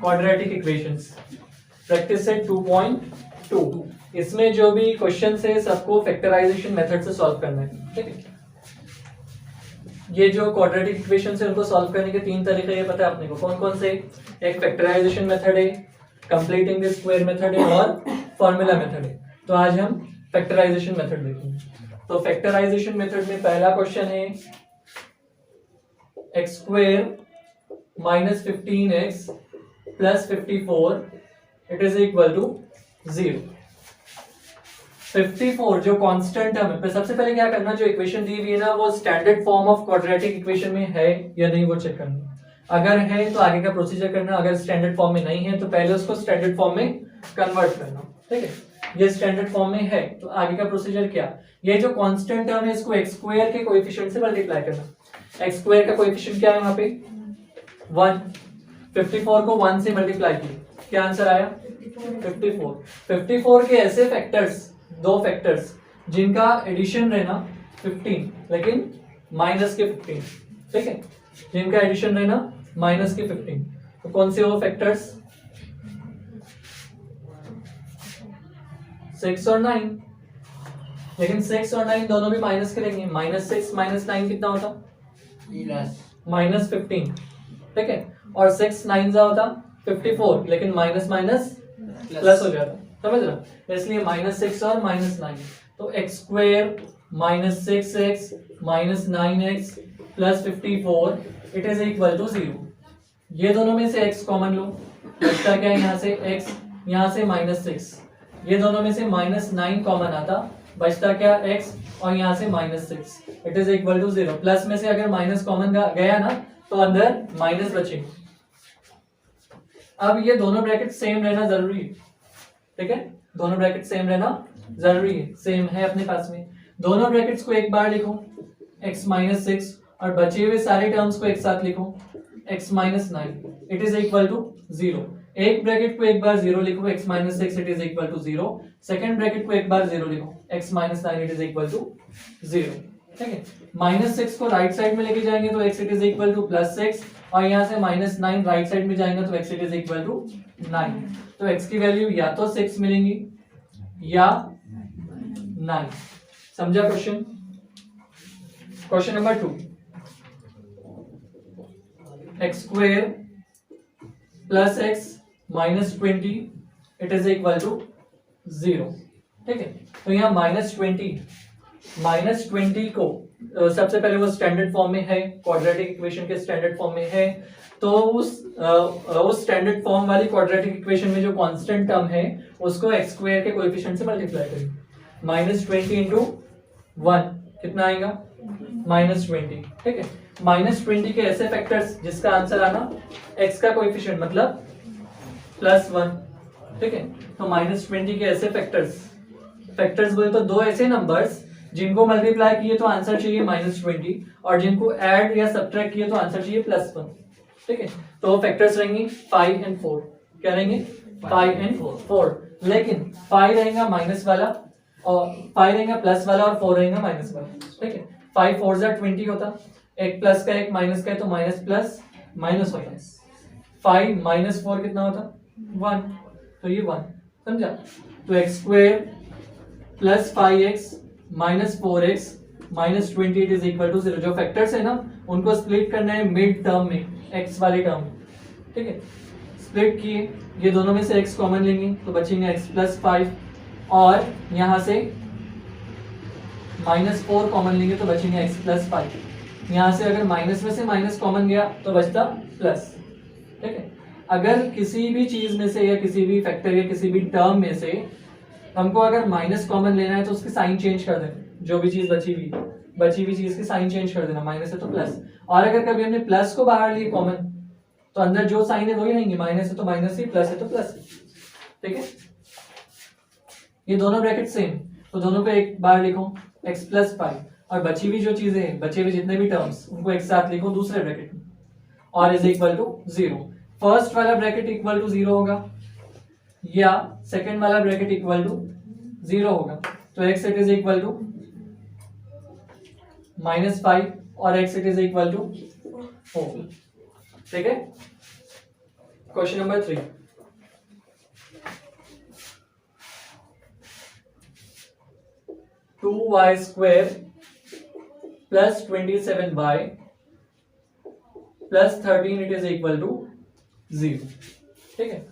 Quadratic equations practice set 2.2। इसमें जो भी क्वेश्चन है सबको फैक्टराइजेशन मेथड से सॉल्व करना है, ठीक है। ये जो क्वाड्रेटिक इक्वेशन है उनको सॉल्व करने के 3 तरीके ये पता है अपने को, कौन कौन से? एक फैक्टराइजेशन मेथड है, कंप्लीटिंग द स्क्वायर मेथड है और फॉर्मूला मेथड है। तो आज हम फैक्टराइजेशन मेथड देखेंगे। तो फैक्टराइजेशन मेथड में पहला क्वेश्चन है x square minus 15x plus 54 it is equal to 0। 54 जो कांस्टेंट टर्म है, सबसे पहले क्या करना, जो इक्वेशन दी हुई है ना वो standard form of quadratic equation में है या नहीं वो चेक करना। अगर है तो आगे का प्रोसीजर करना, अगर स्टैंडर्ड फॉर्म में नहीं है तो पहले उसको स्टैंडर्ड फॉर्म में कन्वर्ट करना, ठीक है। ये स्टैंडर्ड फॉर्म में है तो आगे का प्रोसीजर क्या, ये जो कांस्टेंट टर्म है इसको एक्स स्क्वायर के कोएफिशिएंट से मल्टीप्लाई करना। एक्स स्क्वायर का कोएफिशिएंट क्या है वहां पे 1, 54 को 1 से मल्टीप्लाई किया, क्या आंसर आया 54। 54 के ऐसे फैक्टर्स, दो फैक्टर्स जिनका एडिशन रहना 15 लेकिन माइनस के 15, ठीक है, जिनका एडिशन रहना माइनस के 15, तो कौन से वो फैक्टर्स 6 और 9। लेकिन 6 और 9 दोनों भी माइनस के रहेंगे, -6 -9 कितना होता -15, ठीक है। और 6 9 जा होता 54 लेकिन माइनस माइनस प्लस हो जाता, समझ रहा, इसलिए -6 और -9। तो x square minus 6x minus 9x plus 54 it is equal to 0। ये दोनों में से x कॉमन लो, बचता क्या है यहाँ से x, यहाँ से -6, ये दोनों में से -9 कॉमन आता, बचता क्या x और यहाँ से -6 it is equal to 0। Plus में से अगर माइनस कॉमन गया ना तो अंदर माइनस बचेगा। अब ये दोनों ब्रैकेट सेम रहना जरूरी है, ठीक है, दोनों ब्रैकेट सेम रहना जरूरी है, सेम है अपने पास में। दोनों ब्रैकेट्स को एक बार लिखो x -6 और बचे हुए सारे टर्म्स को एक साथ लिखो x -9 it is equal to 0। एक ब्रैकेट को एक बार 0 लिखो x -6 it is equal to 0, second bracket को एक बार 0 लिखो x -9 it is equal to 0, ठीक है। -6 को राइट साइड में लेके जाएंगे तो x it is equal to +6 और यहाँ से -9 राइट साइड में जाएंगे तो x it is equal to 9। तो x की वैल्यू या तो 6 मिलेंगी या 9। समझा question? Question number 2, x square plus x minus 20 it is equal to 0, ठीक है। तो यहाँ -20 को सबसे पहले वो स्टैंडर्ड फॉर्म में है, क्वाड्रेटिक इक्वेशन के स्टैंडर्ड फॉर्म में है, तो उस स्टैंडर्ड फॉर्म वाली क्वाड्रेटिक इक्वेशन में जो कांस्टेंट टर्म है उसको एक्स स्क्वायर के कोएफिशिएंट से मल्टीप्लाई करेंगे। -20 इंटू 1 कितना आएगा -20, ठीक है। -20 के ऐसे फैक्टर्स जिसका आंसर आना x का कोएफिशिएंट मतलब +1, ठीक है। तो -20 के ऐसे फैक्टर्स बोले तो दो ऐसे नंबर्स जिनको मल्टीप्लाई किए तो आंसर चाहिए -20 और जिनको ऐड या सब्ट्रैक्ट किए तो आंसर चाहिए +1, ठीक है। तो फैक्टर्स रहेंगे 5 and 4, क्या रहेंगे 5 and 4, लेकिन 5 रहेगा माइनस वाला और 5 रहेगा प्लस वाला और 4 रहेगा माइनस वाला, ठीक है। 5 4 जा 20 होता, एक प्लस का एक माइनस का है तो माइनस प्लस माइनस होता है। 5 -4 कितना होता 1, तो ये 1, समझा। तो x square plus 5x minus 4x minus 20 it is equal to 0। जो फैक्टर्स है ना उनको स्प्लिट करना है मिड टर्म में, x वाले टर्म, ठीक है। स्प्लिट किए, ये दोनों में से x कॉमन लेंगे तो बचेंगे x प्लस 5 और यहाँ से -4 कॉमन लेंगे तो बचेंगे x प्लस 5। यहाँ से अगर माइनस में से माइनस कॉमन गया तो बचता प्लस, ठीक है। अगर किसी भी चीज में से या किसी भी फैक्टर या किसी भी टर्म में से हमको अगर माइनस कॉमन लेना है तो उसकी साइन चेंज कर देना, जो भी चीज बची हुई चीज की साइन चेंज कर देना, माइनस है तो प्लस। और अगर कभी हमने प्लस को बाहर लिए कॉमन तो अंदर जो साइन है वही रहेंगे, माइनस है तो माइनस ही, प्लस है तो प्लस ही, ठीक है। ये दोनों ब्रैकेट सेम, तो दोनों को एक बार लिखो x प्लस 5 और बची हुई जो चीजें हैं, बचे हुए जितने भी टर्म्स उनको एक साथ लिखो दूसरे ब्रैकेट में और इज इक्वल टू 0। फर्स्ट वाला ब्रैकेट इक्वल टू 0 होगा या सेकंड वाला ब्रैकेट इक्वल टू 0 होगा। तो x it is equal to -5 और x it is equal to 4। ठीक है, question number 3, 2y² plus 27y plus 13 it is equal to 0। ठीक है,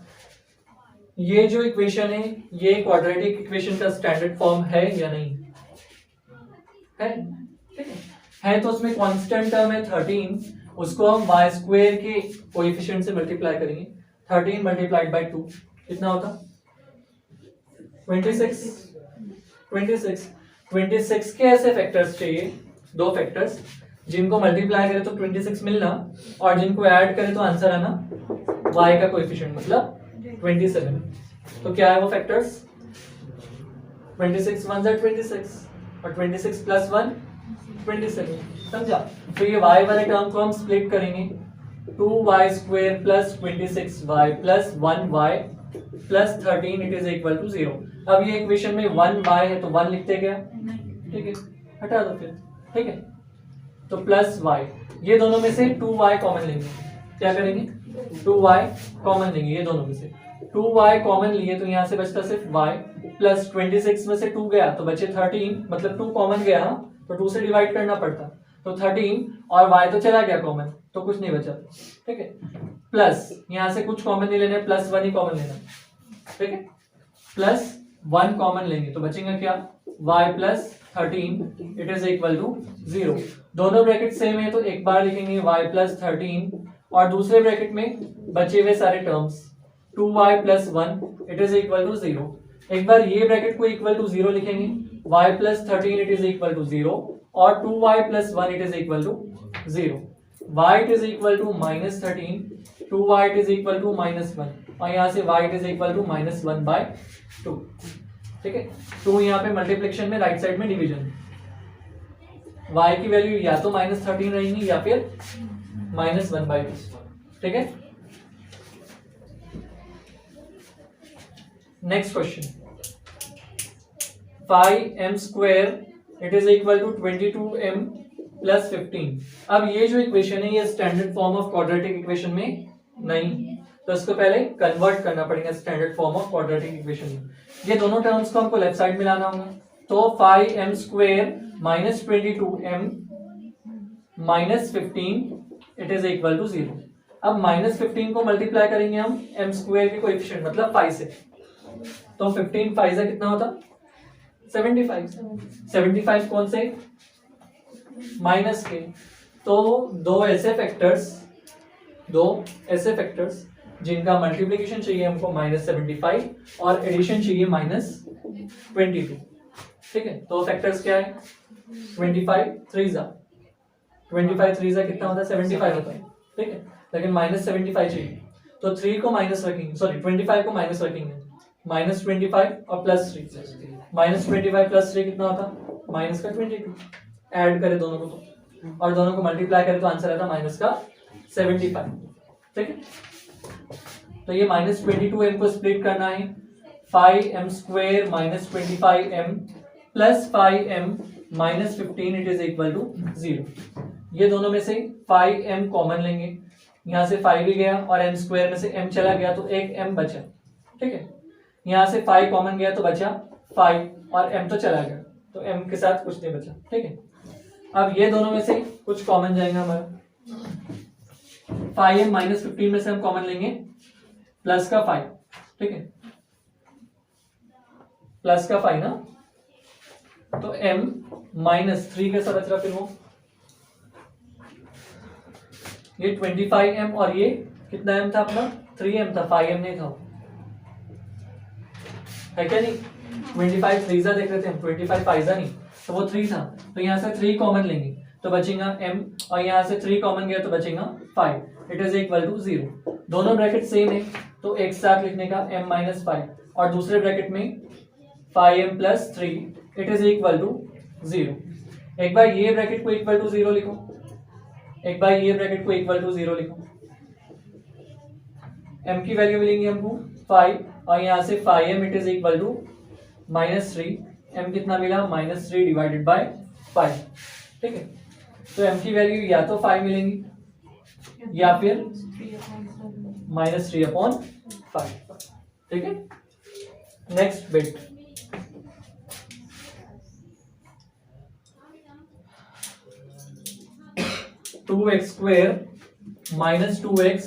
ये जो इक्वेशन है ये क्वाड्रेटिक इक्वेशन का स्टैंडर्ड फॉर्म है या नहीं है? ठीक है, तो उसमें कांस्टेंट टर्म है 13, उसको हम y² के कोएफिशिएंट से मल्टीप्लाई करेंगे। 13 मल्टीप्लाइड बाय 2 कितना होता? 26। 26 के ऐसे फैक्टर्स चाहिए, दो फैक्टर्स जिनको मल्टीप्लाई करें तो 26 मिलना और जिनको ऐड करें तो आंसर आना y का कोएफिशिएंट मतलब 27। तो क्या है वो फैक्टर्स? 26 1 जा 26 और 26 प्लस 1 27। समझा? तो ये y वाले टर्म को हम स्प्लिट करेंगे, 2y² plus 26y plus 1y plus 13 it is equal to 0। अब ये इक्वेशन में 1y है तो 1 लिखते क्या? ठीक है, हटा दो फिर। ठीक है, तो प्लस y, ये दोनों में से 2y कॉमन लेंगे। क्या करेंगे? 2y कॉमन लेंगे ये दोनों में से। 2y कॉमन लिए तो यहाँ से बचता सिर्फ y प्लस 26 में से 2 गया तो बचे 13, मतलब 2 कॉमन गया तो 2 से डिवाइड करना पड़ता, तो 13 और y तो चला गया कॉमन तो कुछ नहीं बचा। ठीक है, प्लस यहाँ से कुछ कॉमन नहीं लेना, प्लस 1 ही कॉमन लेना। ठीक है, प्लस 1 कॉमन लेंगे तो बचेगा क्या? y plus 13 it is equal to 0। दोनों ब्रैकेट सेम है तो एक बार लिखेंगे y प्लस 13 और दूसरे ब्रैकेट में बचे हुए सारे terms 2y plus 1 it is equal to 0। एक बार ये ब्रैकेट को इक्वल टू 0 लिखेंगे, y plus 13 it is equal to 0 और 2y plus 1 it is equal to 0। y it is equal to minus 13, 2y it is equal to minus 1 और यहाँ से y it is equal to minus 1/2। ठीक है, 2 यहाँ पे multiplication में right side में डिवीजन, y की वैल्यू या तो माइनस 13 रहेंगी या फिर माइनस 1/2। ठीक है, next question, 5m² it is equal to 22m plus 15। अब ये जो इक्वेशन है ये standard form of quadratic equation में नहीं, तो इसको पहले कन्वर्ट करना पड़ेगा standard form of quadratic equation में। ये दोनों टर्म्स को हमको लेफ्ट साइड में लाना होगा, तो 5m² minus 22m minus 15 it is equal to 0। अब माइनस 15 को मल्टीप्लाई करेंगे हम m² के कोएफिशिएंट मतलब 5 से, तो 15 5 से कितना होता? 75। 75 कौन से? माइनस के। तो दो ऐसे फैक्टर्स जिनका मल्टीप्लिकेशन चाहिए हमको -75 और एडिशन चाहिए -22। ठीक है, तो फैक्टर्स क्या है? 25 3 जा कितना होता है? 75 होता है। ठीक है, लेकिन -75 चाहिए तो 3 को माइनस रखेंगे, सॉरी 25 को माइनस रखेंगे, -25 और +3, -25 + 3 कितना होता? -22। ऐड करें दोनों को और दोनों को मल्टीप्लाई करें तो आंसर आता -75। ठीक है, तो ये -22m को स्प्लिट करना है, 5m² minus 25m plus 5m minus 15 it is equal to 0। ये दोनों में से 5m कॉमन लेंगे, यहाँ से 5 भी गया और m² में से m चला गया तो एक m बचा। ठीक है, यहाँ से 5 कॉमन गया तो बचा 5 और m तो चला गया तो m के साथ कुछ नहीं बचा। ठीक है, अब ये दोनों में से कुछ कॉमन जाएगा हमारा, 5m माइनस 15 में से हम कॉमन लेंगे प्लस का 5। ठीक है, प्लस का 5 ना, तो m माइनस 3 कैसा बच रहा? फिर वो ये 25m और ये कितना m था अपना? 3m था, 5m नहीं था, है क्या नहीं? 25 3 देख रहे थे हम, 25 5 नहीं, तो वो 3 था, तो यहाँ से 3 कॉमन लेंगे तो बचेगा m और यहाँ से 3 कॉमन गया तो बचेगा 5 इट इज इक्वल टू 0। दोनों ब्रैकेट सेम है तो एक साथ लिखने का m माइनस 5 और दूसरे ब्रैकेट में 5m plus 3 it is equal to 0। एक बार ये ब्रैकेट को इक्वल टू 0 लिखो, एक बार ये ब्रैकेट को इक्वल टू 0 लिखो, m की वैल्यू मिलेंगी हमको 5 और यहाँ से 5m it is equal to -3। m कितना मिला? -3 डिवाइडेड बाय 5। ठीक है, तो m की वैल्यू या तो 5 मिलेंगी या फिर -3/5। ठीक है, next bit, (2x² - 2x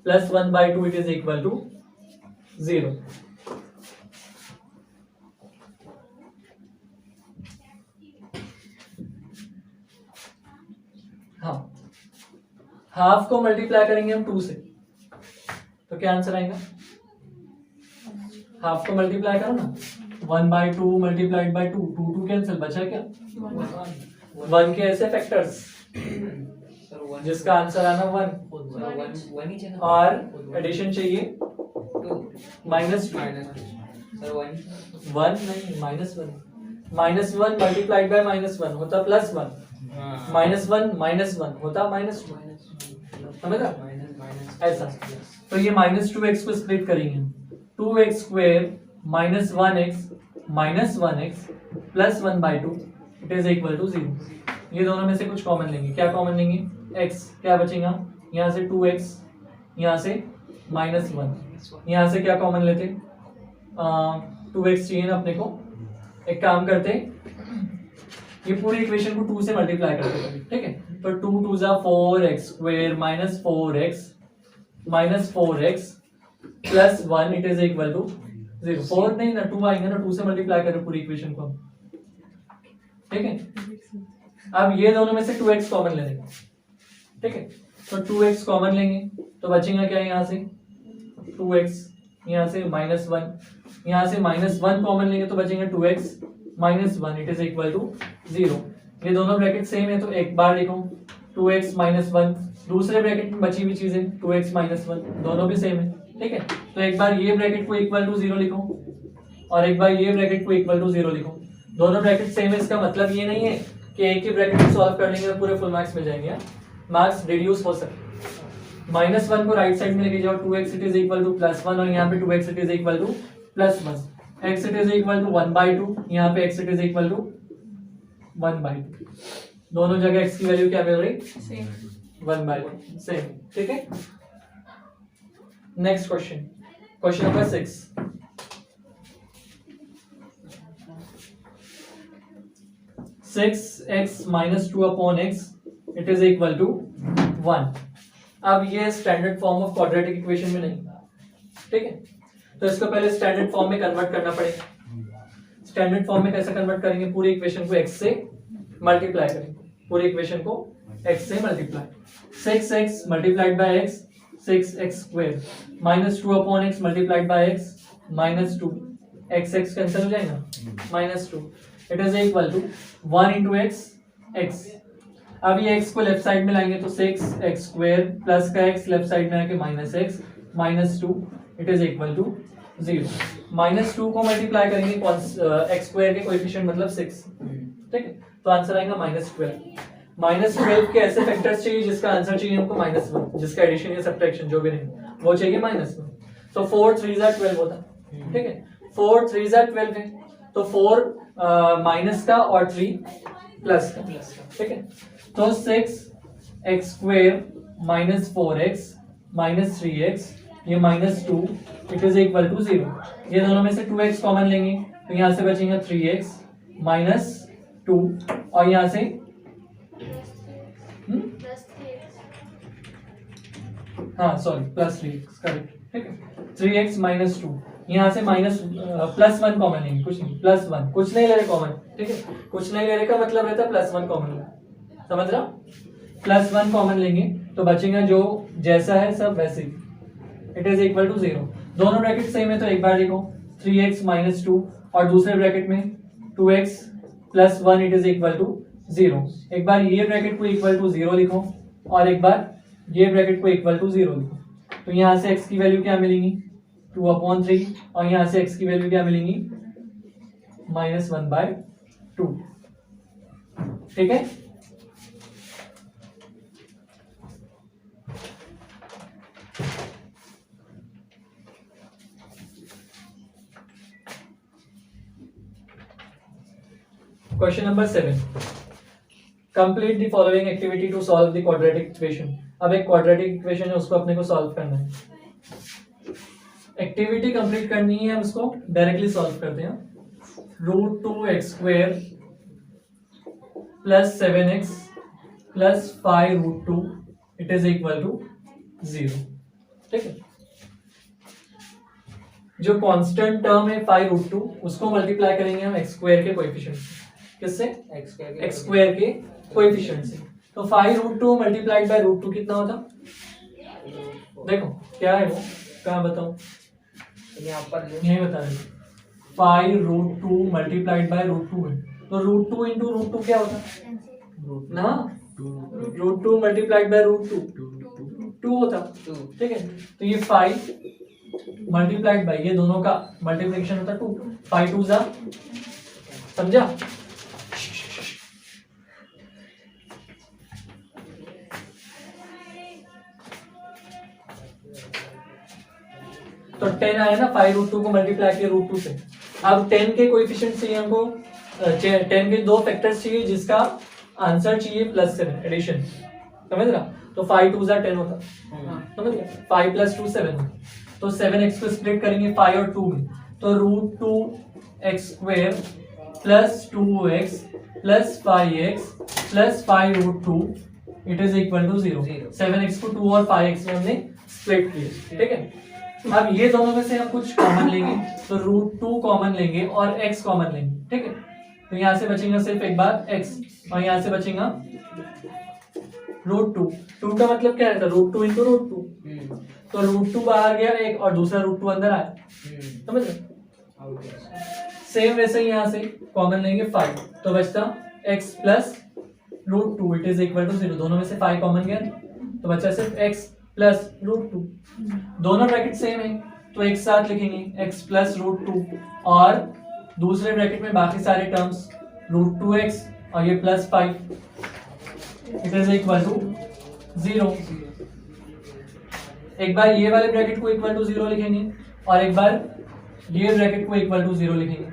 + 1/2 it is equal to 0। हाँ, हाफ को मल्टीप्लाई करेंगे हम 2 से, तो क्या आंसर आएगा? हाफ को मल्टीप्लाई करो ना, 1/2 मल्टीप्लाइड बाय 2, 2 कैंसिल, बचा क्या? 1 के ऐसे फैक्टर्स जिसका आंसर आना 1, और एडिशन चाहिए -2, 1 नहीं, -1, -1 मल्टीप्लाइड बाय -1 होता +1, -1 होता -2, समझा? ऐसा, तो ये -2x को स्प्लिट करेंगे, 2x² - 1x - 1x + 1/2 it is equal to 0। ये दोनों में से कुछ कॉमन लेंगे, क्या कॉमन लेंगे? x, क्या बचेगा? यहाँ से 2x, यहाँ से -1, यहाँ से क्या कॉमन लेते? 2x चाहिए ना अपने को, एक काम करते, ये पूरी इक्वेशन को 2 से मल्टीप्लाई करते हैं, ठीक है, तो 2 2 जा 4x² - 4x - 4x + 1 it is equal to 0। 4 नहीं ना, 2 आएंगे ना, 2 से मल्टीप्लाई करें पूरी इक्वेशन को, ठीक है। अब ये दोनों में से 2x कॉमन ले लेंगे, ठीक है, तो 2x कॉमन लेंगे तो बचेगा क्या? यहाँ से 2x, यहाँ से -1, यहाँ से -1 कॉमन लेंगे तो बचेगा 2x - 1 it is equal to 0। ये दोनों ब्रैकेट सेम है तो एक बार लिखो 2x - 1, दूसरे ब्रैकेट में बची हुई चीजें 2x - 1 दोनों भी सेम है, ठीक है, तो एक बार ये ब्रैकेट को इक्वल टू 0 लिखो और एक बार ये ब्रैकेट को इक्वल टू 0 लिखो। दोनों ब्रैकेट सेम है, इसका मतलब ये नहीं है कि एक ही ब्रैकेट को सॉल्व कर लेंगे और पूरे फुल मार्क्स मिल जाएंगे, मार्क्स रिड्यूस हो सकते। -1 को राइट साइड में लेके जाओ, 2x it is equal to +1 और यहाँ पे 2x it is equal to +1, x it is equal to 1/2, यहाँ पे x it is equal to 1/2, दोनों जगह x की वैल्यू क्या मिल रही? सेम, 1/2 सेम, ठीक है। Next question, question number 6, (6x - 2/x it is equal to 1। अब ये standard form of quadratic equation में नहीं, ठीक है, तो इसको पहले स्टैंडर्ड फॉर्म में कन्वर्ट करना पड़ेगा। स्टैंडर्ड फॉर्म में कैसे कन्वर्ट करेंगे? पूरी इक्वेशन को x से मल्टीप्लाई करेंगे, पूरी इक्वेशन को x से multiply, 6x multiplied by x 6x² - 2/x multiplied by x -2, x cancel हो जाएगा, -2 it is equal to 1 into x। अब ये x को लेफ्ट साइड में लाएंगे तो 6x² प्लस का x लेफ्ट साइड में आके -x -2 it is equal to 0। -2 को मल्टीप्लाई करेंगे x² के कोएफिशिएंट मतलब 6, ठीक है, तो आंसर आएगा -12। -12 के ऐसे फैक्टर्स चाहिए जिसका आंसर चाहिए हमको -1, जिसका एडिशन या सब्ट्रैक्शन जो भी नहीं वो चाहिए -1, तो 4 3 12 होता, ठीक है, 4 3 12 है, तो 4 माइनस का और 3 प्लस का, ठीक है, तो 6x² - 4x - 3x ये -2 इट इज इक्वल टू 0। ये दोनों में से 2x कॉमन लेंगे तो यहाँ से बचेगा 3x - 2 और यहाँ से हाँ सॉरी +3x करेक्ट, ठीक है, 3x - 2 यहाँ से +1 कॉमन लेंगे, कुछ नहीं +1 कुछ नहीं ले रहे कॉमन, ठीक है, कुछ नहीं ले रहे का मतलब रहता है +1 कॉमन, समझ रहा, +1 कॉमन लेंगे तो बचेगा जो जैसा है सब वैसे ही, इट इज इक्वल टू 0। दोनों ब्रैकेट सेम है तो एक बार लिखो 3x - 2 और दूसरे ब्रैकेट में 2x + 1 it is equal to 0। एक बार ये ब्रैकेट को इक्वल टू 0 लिखो और एक बार ये ब्रैकेट को इक्वल टू 0 लिखो, तो यहाँ से x की वैल्यू क्या मिलेंगी 2/3 और यहाँ से x की वैल्यू क्या मिलेंगी -1/2, ठीक है। Question number 7, complete the following activity to solve the quadratic equation. अब एक क्वाड्रेटिक इक्वेशन है, उसको अपने को सॉल्व करना है। एक्टिविटी कंप्लीट करनी है, हम इसको डायरेक्टली सॉल्व करते हैं। √2x² plus 7x plus 5√2 it is equal to 0। ठीक है, जो कांस्टेंट टर्म है 5√2 उसको मल्टीप्लाई करेंगे हम x² के कोएफिशिएंट से। किससे? x² के कोएफिशिएंट से। तो 5√2 मल्टीप्लाइड बाय √2 कितना होता? देखो क्या है वो, कहाँ बताऊं, यहाँ पर यही बता रहे 5√2 मल्टीप्लाइड बाय √2 है, तो √2 इंटू √2 क्या होता ना, √2 मल्टीप्लाइड बाय √2 2 होता। ठीक है, तो ये 5 मल्टीप्लाइड बाय ये दोनों का मल्टीप्लिकेशन होता 2, 5 2 जा, समझा? तो 10 आया ना 5√2 को मल्टीप्लाई किया √2 से। अब 10 के कोएफिशिएंट चाहिए हमको, 10 के दो फैक्टर्स चाहिए जिसका आंसर चाहिए +7 एडिशन, समझ रहा? तो 5 2 जा 10 होता, समझ गया? 5 + 2 7, तो 7x को स्प्लिट करेंगे 5 और 2 में, तो √2x² plus 2x plus 5x plus 5√2 it is equal to 0। 7x को 2 और 5x में हमने स्प्लिट किया। ठीक है, अब ये दोनों में से हम कुछ कॉमन लेंगे, तो √2 कॉमन लेंगे और x कॉमन लेंगे। ठीक है, तो यहां से बचेगा सिर्फ एक बार x और यहां से बचेगा √2। 2 का मतलब क्या रहता है? √2 इंटू √2, तो √2 बाहर गया एक और दूसरा √2 अंदर आया, समझ रहे? सेम वैसे ही यहां से कॉमन लेंगे 5, तो बचता x plus √2 it is equal to 0। दोनों में से 5 कॉमन गया तो बचा सिर्फ x प्लस √2। दोनों ब्रैकेट सेम है तो एक साथ लिखेंगे x प्लस √2 और दूसरे ब्रैकेट में बाकी सारे टर्म्स √2x और ये plus 5 it is equal to 0। एक बार ये वाले ब्रैकेट को इक्वल टू 0 लिखेंगे और एक बार ये ब्रैकेट को इक्वल टू 0 लिखेंगे।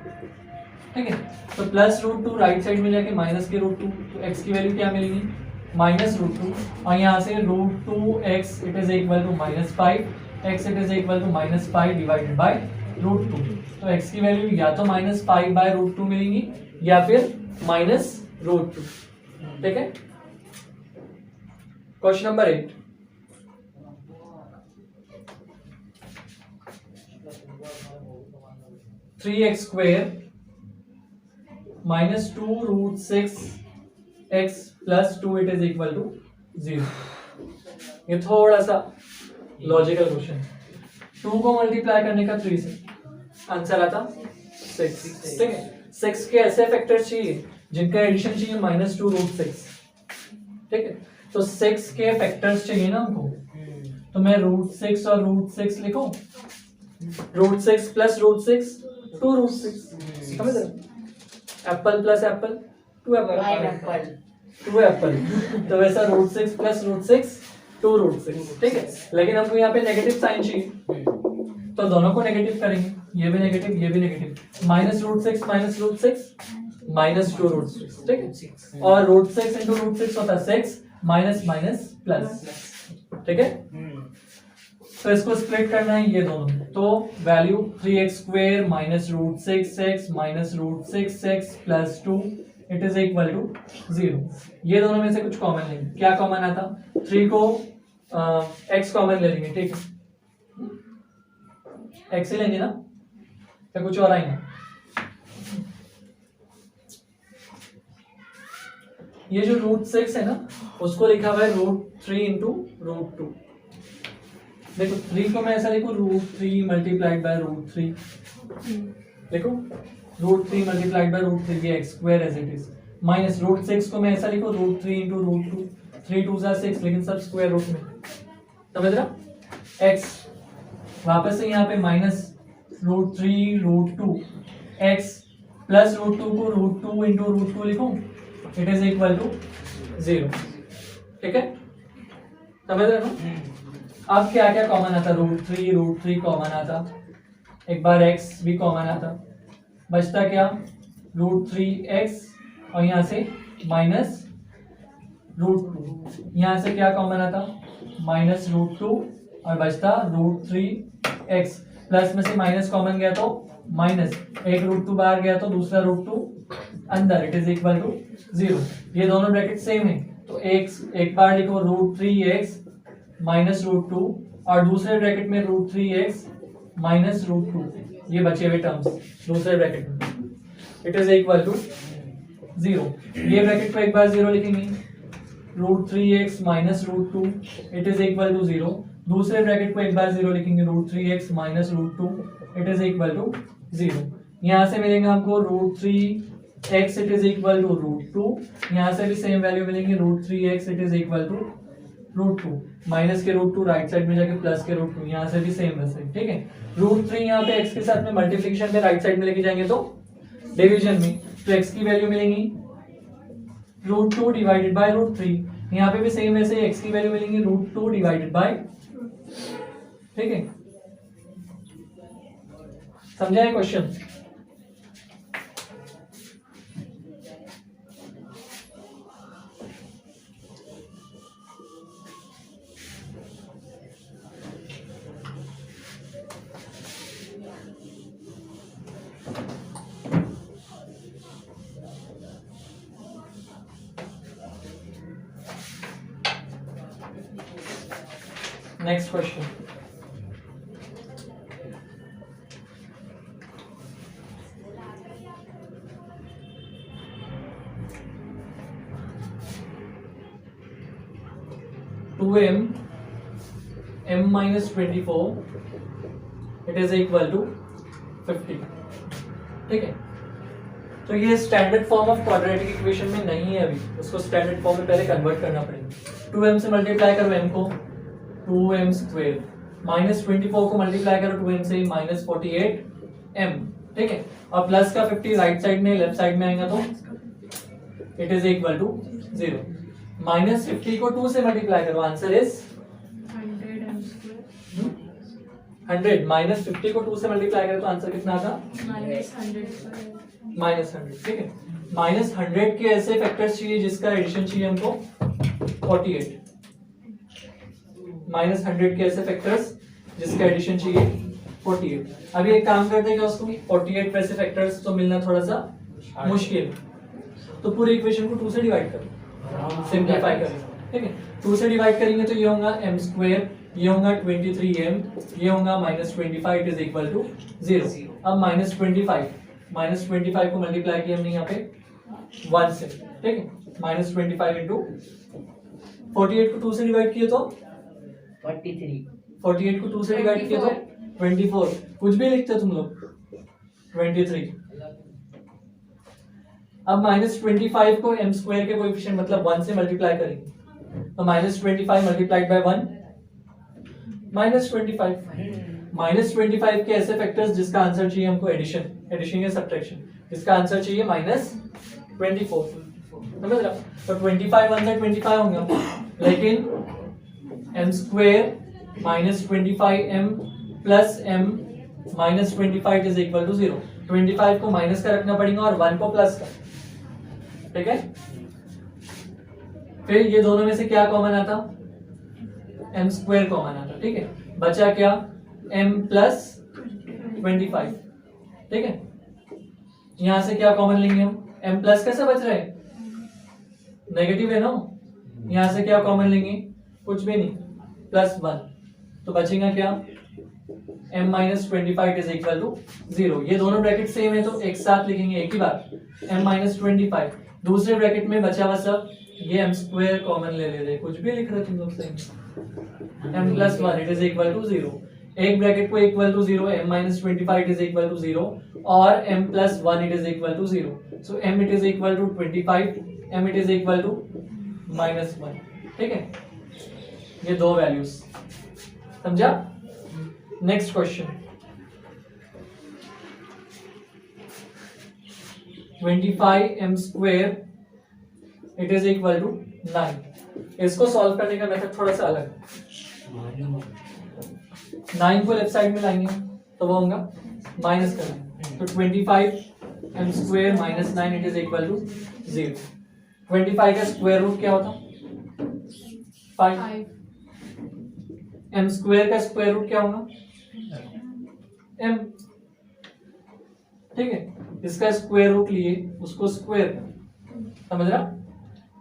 ठीक है, तो प्लस √2 राइट साइड में जाके माइनस के √2, तो x की वैल्यू क्या मिलेगी? -√2 और यहाँ से √2x it is equal to -5, x it is equal to -5 divided by √2। तो x की वैल्यू या तो -5 बाय √2 मिलेगी या फिर -√2। ठीक है, question number 8। (3x² - 2√6x + 2 it is equal to 0। ये थोड़ा सा लॉजिकल क्वेश्चन है। 2 को मल्टीप्लाई करने का 3 से आंसर आता 6। ठीक है, 6 के ऐसे फैक्टर्स चाहिए जिनका एडिशन चाहिए -2√6। ठीक है, तो 6 के फैक्टर्स चाहिए ना हमको, तो मैं √6 और √6 लिखूं, √6 प्लस √6 2√6, समझ रहे? Apple plus Apple 2 Apple, 2 Apple, तो वैसा √6 प्लस √6 2√6। ठीक है, लेकिन हमको यहाँ पे नेगेटिव साइन चाहिए तो दोनों को नेगेटिव करेंगे, ये भी नेगेटिव ये भी नेगेटिव, -√6 -√6 -2√6। ठीक है, और √6 इंटू √6 होता है 6 माइनस माइनस प्लस। ठीक है, तो इसको स्प्लिट करना है ये दोनों, तो value 3x² - √6x -√6x + 2 it is equal to 0। ये दोनों में से कुछ कॉमन लेंगे, क्या कॉमन आता? 3 को x कॉमन ले लेंगे। ठीक है, x ही लेंगे ना, या कुछ और आएंगे? ये जो √6 है ना उसको लिखा हुआ है √3 इंटू √2। देखो 3 को मैं ऐसा लिखूं √3 मल्टीप्लाइड बाय √3, देखो √3 मल्टीप्लाइड बाय √3 ये x² as it is, minus √6 को मैं ऐसा लिखूं √3 इंटू √2, 3 2 जा 6 लेकिन सब स्क्वायर रूट में, समझ रहा? x वापस से यहाँ पे -√3 √2 x प्लस √2 को √2 इंटू √2 लिखूं इट इज इक्वल टू 0। ठीक है, समझ रहे हो? अब क्या क्या कॉमन आता? √3 कॉमन आता, एक बार x भी कॉमन आता, बचता क्या? √3x और यहाँ से √2। यहाँ से क्या कॉमन आता, -√2 और बचता √3x, प्लस में से माइनस कॉमन गया तो माइनस, एक √2 बाहर गया तो दूसरा √2 अंदर, इट इज इक्वल टू 0। ये दोनों ब्रैकेट सेम है तो एक बार लिखो √3x माइनस √2 और दूसरे ब्रैकेट में √3x माइनस √2, ये बचे हुए टर्म्स दूसरे ब्रैकेट में, इट इज इक्वल टू 0। ये ब्रैकेट को एक बार 0 लिखेंगे, √3x minus √2 it is equal to 0। दूसरे ब्रैकेट को एक बार 0 लिखेंगे, √3x minus √2 it is equal to 0। यहाँ से मिलेगा हमको √3x it is equal to √2, यहाँ से भी सेम वैल्यू मिलेंगे, √3x it is equal to √2, minus के √2 राइट साइड में जाके प्लस के √2, यहाँ से भी सेम वैसे, ठीक है। √3 यहाँ पे x के साथ में मल्टीप्लिकेशन में राइट साइड में लेके जाएंगे तो डिवीजन में, तो x की वैल्यू मिलेंगी √2 डिवाइडेड बाय √3, यहाँ पे भी सेम वैसे x की वैल्यू मिलेंगी √2 डिवाइडेड बाय, ठीक है। समझा है question? Next question, m minus 24 it is equal to 50, ठीक है। तो ये standard form of quadratic equation में नहीं है अभी, उसको स्टैंडर्ड फॉर्म में पहले कन्वर्ट करना पड़ेगा। 2m से मल्टीप्लाई करो m को, 2m स्क्वायर, माइनस 24 को मल्टीप्लाई करो 2m से, माइनस 48m, ठीक है। और प्लस का 50 राइट साइड में लेफ्ट साइड में आएगा तो it is equal to 0। Minus 50 को 2 से मल्टीप्लाई करो, आंसर इज 100। माइनस 50 को 2 से मल्टीप्लाई करो तो आंसर कितना आता, -100, ठीक है। -100 के ऐसे फैक्टर्स चाहिए जिसका एडिशन चाहिए हमको 48, -100 के ऐसे फैक्टर्स जिसका एडिशन चाहिए 48। अभी एक काम करते हैं कि उसको 48 वैसे फैक्टर्स तो मिलना थोड़ा सा मुश्किल, तो पूरी इक्वेशन को 2 से डिवाइड करो, सिंपलीफाई करें, ठीक है। 2 से डिवाइड करेंगे तो ये होगा m स्क्वायर, ये होगा 23m, ये होगा -25 इट इज इक्वल टू 0। अब -25 को मल्टीप्लाई किया हमने यहाँ पे 1 से, ठीक है। -25 इंटू 48 को 2 से डिवाइड किए तो 48 को 2 से डिवाइड किए तो 24, कुछ भी लिखते तुम लोग 23। अब -25 को m स्क्वायर के कोएफिशिएंट मतलब 1 से मल्टीप्लाई करेंगे तो -25 मल्टीप्लाइड बाय 1 -25 के ऐसे फैक्टर्स जिसका आंसर चाहिए हमको एडिशन या सब्ट्रैक्शन, जिसका आंसर चाहिए -24, समझ रहा। तो 25 अंदर 25 होंगे, लेकिन m square -25m plus m -25 is equal to 0। 25 को माइनस का रखना पड़ेगा और 1 को प्लस का, ठीक है। फिर ये दोनों में से क्या कॉमन आता, m स्क्वायर कॉमन आता, ठीक है। बचा क्या, m प्लस 25, ठीक है। यहां से क्या कॉमन लेंगे हम, m प्लस कैसे बच रहा है, नेगेटिव है ना, यहां से क्या कॉमन लेंगे, कुछ भी नहीं, +1, तो बचेगा क्या, m -25 इज इक्वल टू 0। ये दोनों ब्रैकेट सेम है तो एक साथ लिखेंगे एक ही बार, m -25। दूसरे ब्रैकेट में बचा हुआ सब ये m स्क्वायर कॉमन ले रहे, कुछ भी लिख रहे तुम लोग सही, m + 1 it is equal to 0। एक ब्रैकेट को equal to 0, m -25 it is equal to 0 और m + 1 it is equal to 0। So m it is equal to 25, m it is equal to -1, ठीक है। ये दो वैल्यूज, समझा। Next question, 25m square it is equal to 9। इसको solve करने का method थोड़ा सा अलग है। 9 को लेफ्ट साइड में लाएंगे तो वो होगा माइनस करना, तो 25m square -9 it is equal to 0। 25 का स्क्वायर रूट क्या होता, 5। 5 m स्क्वायर का स्क्वायर रूट क्या होगा? m। ठीक है, इसका स्क्वायर रूट लिए उसको स्क्वायर, समझ रहा?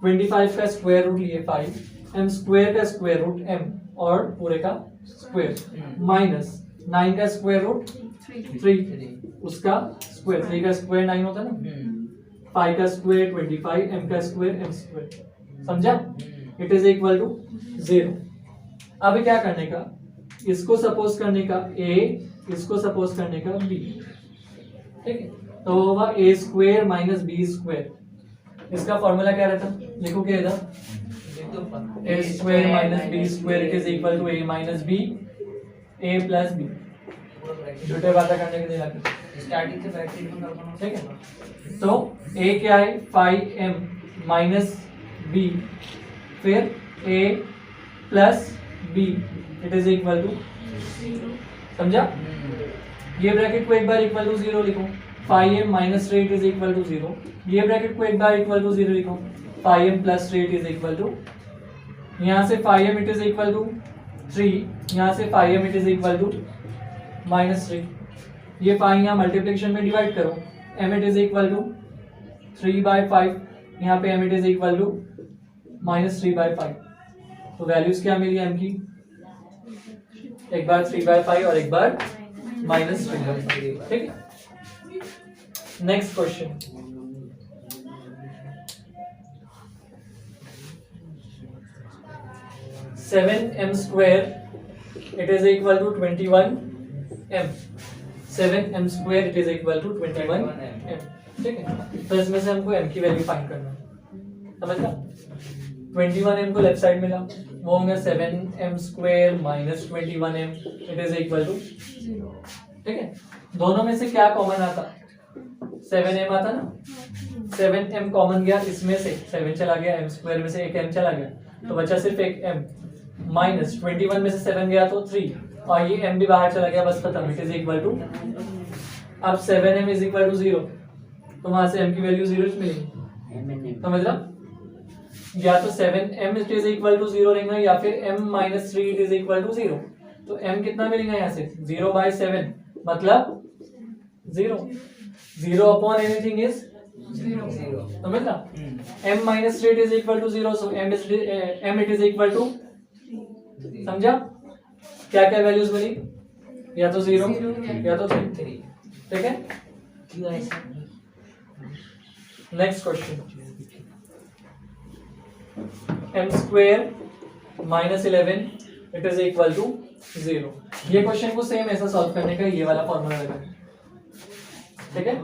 25 का स्क्वायर रूट लिए 5, m स्क्वायर का स्क्वायर रूट m और पूरे का स्क्वायर माइनस 9 का स्क्वायर रूट 3, उसका स्क्वायर, 3 का स्क्वायर 9 होता है ना, 5 का स्क्वायर 25, m का स्क्वायर m स्क्वायर, समझा? It is equal to 0। अभी क्या करने का, इसको सपोज करने का a, इसको सपोज करने का b, ठीक है? तो होगा a square minus b square. इसका फॉर्मूला क्या रहता? लिखो क्या इधर, a square minus b square it is equal to a minus b, a plus b। झूठे बातें करने के लिए आते, स्टार्टिंग से ब्रैकेट में करना, ठीक है? तो a क्या है? 5m माइनस b, फिर a plus b it is equal to, समझा? ये ब्रैकेट को एक बार इक्वल टू 0 लिखो, 5m minus 3 it is equal to 0। ये ब्रैकेट को एक बार इक्वल टू 0 लिखो, 5m plus 3 it is equal to, यहाँ से 5m it is equal to 3, यहाँ से 5m it is equal to minus 3। ये 5 यहाँ मल्टीप्लिकेशन में डिवाइड करो, m it is equal to 3/5, यहाँ पे m it is equal to minus 3/5। तो वैल्यूज क्या मिली m की? एक बार 3/5 और एक बार माइनस 3/5, ठीक है? Next question, seven m square it is equal to 21m। 7m square it is equal to 21m, ठीक है? तो इसमें से हमको m की वैल्यू फाइंड करना है, समझ लो? 21m को लेफ्ट साइड में ला, वो होंगे 7m square minus 21m it is equal to 0। ठीक है? दोनों में से क्या कॉमन आता? 7m आता ना, 7m कॉमन गया, इसमें से 7 चला गया, m स्क्वायर में से एक m चला गया, तो बचा सिर्फ एक m, माइनस 21 में से 7 गया तो 3, और ये m भी बाहर चला गया, बस खत्म, इट इज इक्वल टू। अब 7m इज इक्वल टू 0, तो वहां से m की वैल्यू 0 मिलेगी, समझ रहा? या तो 7m it is equal to 0 रहेगा, या फिर m minus 3 it is equal to 0। तो m कितना मिलेगा यहाँ से? 0/7 मतलब 0, 0 अपॉन एनीथिंग इज 0। समझ ना? m minus 3 is equal to 0, so m it is equal to, समझा? क्या क्या वैल्यूज बनी? या तो 0 या तो 3, ठीक है? क्यों ऐसा? Next question, m square minus 11 it is equal to 0। ये क्वेश्चन को सेम ऐसा सॉल्व करने का ये वाला फॉर्मूला लगा, ठीक है?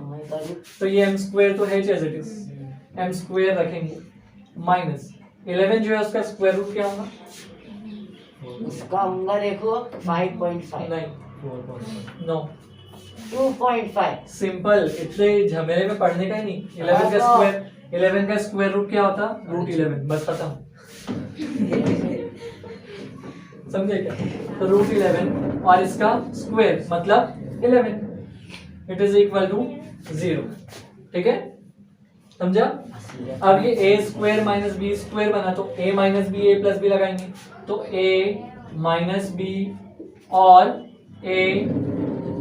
तो ये m स्क्वायर तो है as it is, m square रखेंगे माइनस 11 जो है उसका स्क्वायर रूट क्या होगा? उसका होगा देखो 5.5 नहीं, नो, 2.5 सिंपल, इतने झमेले में पढ़ने का ही नहीं। 11 का स्क्वायर रूट क्या होता? रूट 11, बस खत्म, समझे क्या? तो रूट 11 और इसका स्क्वायर मतलब 11 इट इज इक्वल टू 0, ठीक है? समझा? अब ये a square minus B square बना, तो a minus B a plus B लगाएंगे, तो a माइनस बी और a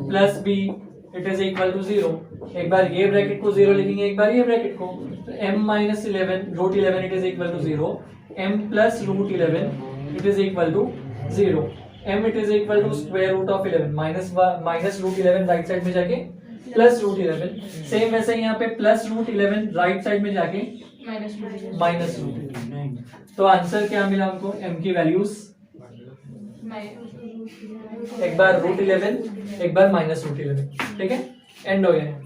plus B it is equal to 0। एक बार ये ब्रैकेट को 0 लिखेंगे, एक बार ये ब्रैकेट को, तो m minus 11 root 11 it is equal to 0, m plus root 11 it is equal to 0, m it is equal to square root of 11 minus root 11 right side में जाके प्लस रूट 11, सेम वैसे यहाँ पे प्लस रूट 11 राइट साइड में जाके minus root 11। तो answer क्या मिला हमको? m की वैल्यूज एक बार रूट 11 एक बार माइनस रूट 11, ठीक है? एंड हो गया।